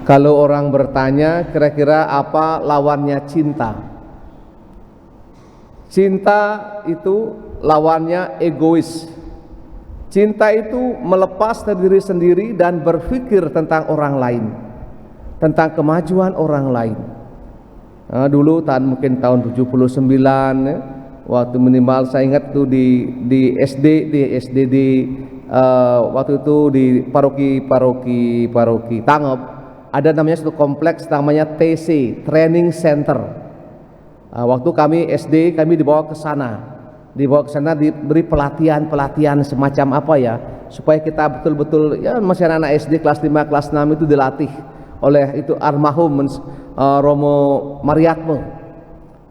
Kalau orang bertanya kira-kira apa lawannya cinta? Cinta itu lawannya egois. Cinta itu melepas dari diri sendiri dan berpikir tentang orang lain, tentang kemajuan orang lain. Dulu mungkin tahun 79 ya, waktu minimal saya ingat tuh di SD waktu itu di paroki Tangop ada namanya satu kompleks namanya TC Training Center. Waktu kami SD kami dibawa ke sana, diberi pelatihan semacam apa ya, supaya kita betul-betul ya masih anak SD kelas 5 kelas 6 itu dilatih oleh itu almarhum Romo Mariatmo.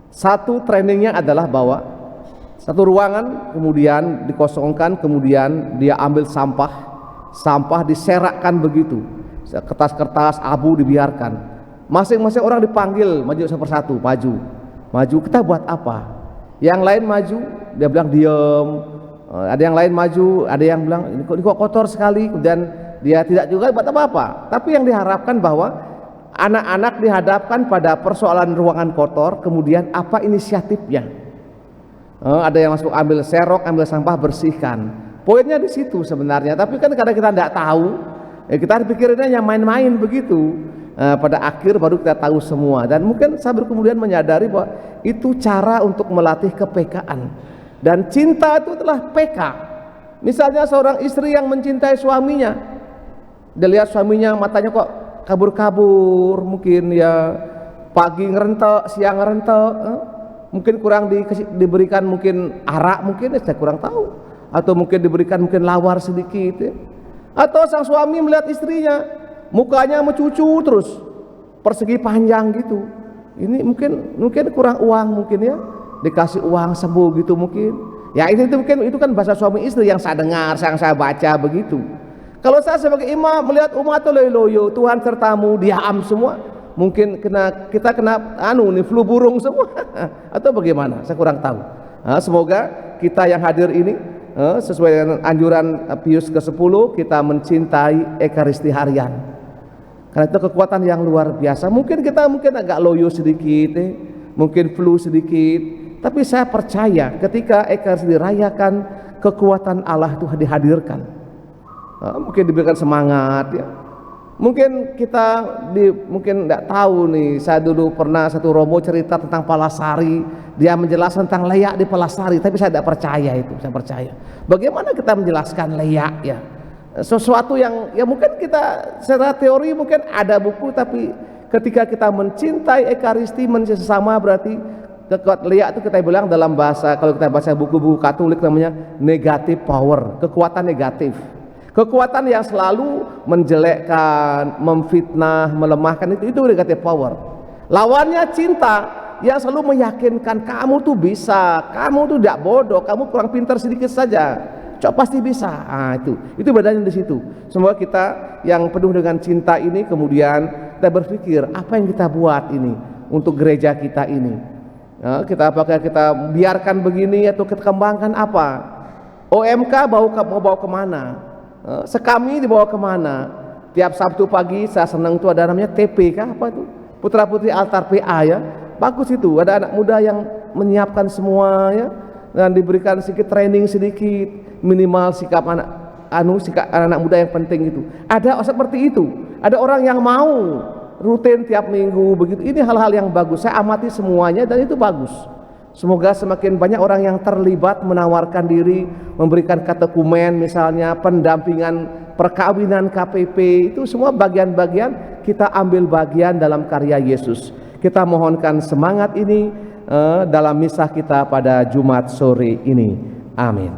Satu trainingnya adalah bahwa satu ruangan kemudian dikosongkan, kemudian dia ambil sampah diserakkan begitu, kertas-kertas abu dibiarkan, masing-masing orang dipanggil maju satu persatu, maju, kita buat apa? Yang lain maju, dia bilang diem, ada yang lain maju, ada yang bilang ini kok kotor sekali, kemudian dia tidak juga buat apa-apa. Tapi yang diharapkan bahwa anak-anak dihadapkan pada persoalan ruangan kotor, kemudian apa inisiatifnya? Ada yang masuk ambil serok, ambil sampah, bersihkan. Poinnya di situ sebenarnya. Tapi kan kadang kita tidak tahu, kita pikirinnya yang main-main begitu. Pada akhir baru kita tahu semua. Dan mungkin saya kemudian menyadari bahwa itu cara untuk melatih kepekaan. Dan cinta itu adalah PK. Misalnya seorang istri yang mencintai suaminya, dia lihat suaminya matanya kok kabur-kabur, mungkin ya pagi ngerentek, siang ngerentek, mungkin kurang diberikan mungkin arak, mungkin saya kurang tahu, atau mungkin diberikan mungkin lawar sedikit ya. Atau sang suami melihat istrinya mukanya mencucu terus persegi panjang gitu, ini mungkin kurang uang, mungkin ya dikasih uang sembuh gitu mungkin ya, itu mungkin itu kan bahasa suami istri yang saya dengar, yang saya baca begitu. Kalau saya sebagai imam melihat umat loyo, Tuhan sertamu, diam semua, mungkin kita kena nih flu burung semua atau bagaimana, saya kurang tahu. Semoga kita yang hadir ini sesuai dengan anjuran Pius ke-10, kita mencintai Ekaristi harian, karena itu kekuatan yang luar biasa. Mungkin kita agak loyo sedikit mungkin flu sedikit, tapi saya percaya ketika Ekaristi dirayakan, kekuatan Allah itu dihadirkan. Mungkin diberikan semangat ya. Mungkin kita mungkin tidak tahu nih, saya dulu pernah satu romo cerita tentang Palasari, dia menjelaskan tentang leyak di Palasari, tapi saya tidak percaya itu. Saya percaya bagaimana kita menjelaskan leyak ya, sesuatu yang ya mungkin kita secara teori mungkin ada buku, tapi ketika kita mencintai Ekaristi, mencintai sesama, berarti kekuatan leyak itu kita bilang dalam bahasa, kalau kita baca buku-buku Katolik namanya negative power, kekuatan negatif. Kekuatan yang selalu menjelekkan, memfitnah, melemahkan, itu negative power. Lawannya cinta yang selalu meyakinkan kamu tuh bisa, kamu tuh tidak bodoh, kamu kurang pintar sedikit saja, pasti bisa. Itu bedanya di situ. Semoga kita yang penuh dengan cinta ini kemudian kita berpikir apa yang kita buat ini untuk gereja kita ini. Apakah kita biarkan begini atau kita kembangkan apa? OMK mau bawa kemana? Sekami dibawa kemana? Tiap Sabtu pagi saya senang itu ada namanya TP apa itu? Putra Putri Altar PA ya. Bagus itu, ada anak muda yang menyiapkan semua ya, dan diberikan sedikit training sedikit, minimal sikap anak muda yang penting itu. Ada seperti itu. Ada orang yang mau rutin tiap minggu begitu. Ini hal-hal yang bagus. Saya amati semuanya dan itu bagus. Semoga semakin banyak orang yang terlibat, menawarkan diri, memberikan katekumen misalnya, pendampingan perkawinan KPP, itu semua bagian-bagian kita ambil bagian dalam karya Yesus. Kita mohonkan semangat ini dalam misa kita pada Jumat sore ini. Amin.